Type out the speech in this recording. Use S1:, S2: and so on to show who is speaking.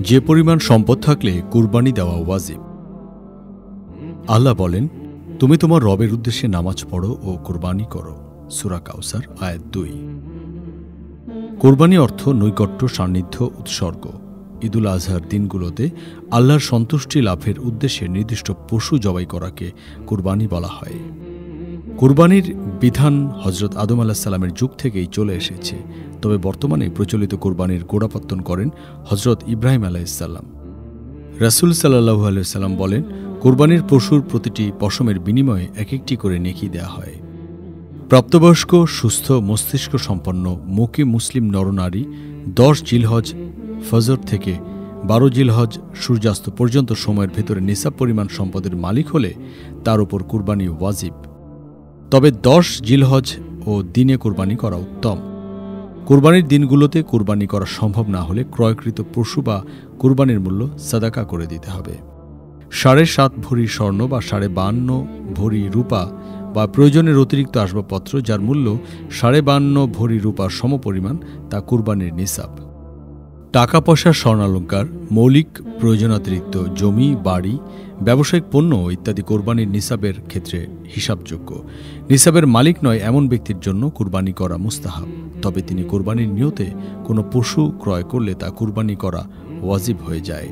S1: যে পরিমাণ সম্পদ থাকলে কুরবানি দেওয়া ওয়াজিব। আল্লাহ বলেন, তুমি তোমার রবের উদ্দেশ্যে নামাজ পড়ো ও কুরবানি করো। সূরা কাউসার আয়াত 2। কোরবানি অর্থ নৈকট্য, সান্নিধ্য, উৎসর্গ। ঈদুল আজহার দিনগুলোতে আল্লাহর সন্তুষ্টি লাভের উদ্দেশ্যে নির্দিষ্ট পশু জবাই করাকে কুরবানি বলা হয়। কুরবানির বিধান হজরত আদম আলাইহিস সালামের যুগ থেকেই চলে এসেছে, তবে বর্তমানে প্রচলিত কুরবানির গোড়াপত্তন করেন হজরত ইব্রাহিম আলাইহিস সালাম। রাসূল সাল্লাল্লাহু আলাইহি সাল্লাম বলেন, কুরবানির পশুর প্রতিটি পশমের বিনিময়ে এক একটি করে নেকি দেয়া হয়। প্রাপ্তবয়স্ক, সুস্থ, মস্তিষ্ক সম্পন্ন, মুকি মুসলিম নরনারী 10 জিলহজ ফজর থেকে 12 জিলহজ সূর্যাস্ত পর্যন্ত সময়ের ভেতরে নিসাব পরিমাণ সম্পদের মালিক হলে তার উপর কুরবানি ওয়াজিব। তবে 10 জিলহজ ও দিনে কুরবানি করা উত্তম। কুরবানির দিনগুলোতে কুরবানি করা সম্ভব না হলে ক্রয়কৃত পশু বা কুরবানির মূল্য সাদাকা করে দিতে হবে। 7.5 ভরি স্বর্ণ বা 52.5 ভরি রূপা বা প্রয়োজনের অতিরিক্ত আসবাবপত্র যার মূল্য 52.5 ভরি রূপার সমপরিমাণ তা কুরবানির নিসাব। টাকা পয়সা, স্বর্ণালঙ্কার, মৌলিক প্রয়োজনাতিরিক্ত জমি, বাড়ি, ব্যবসায়িক পণ্য ইত্যাদি কোরবানির নিসাবের ক্ষেত্রে হিসাবযোগ্য। নিসাবের মালিক নয় এমন ব্যক্তির জন্য কুরবানি করা মুস্তাহাব, তবে তিনি কোরবানির নিয়তে কোনো পশু ক্রয় করলে তা কুরবানি করা ওয়াজিব হয়ে যায়।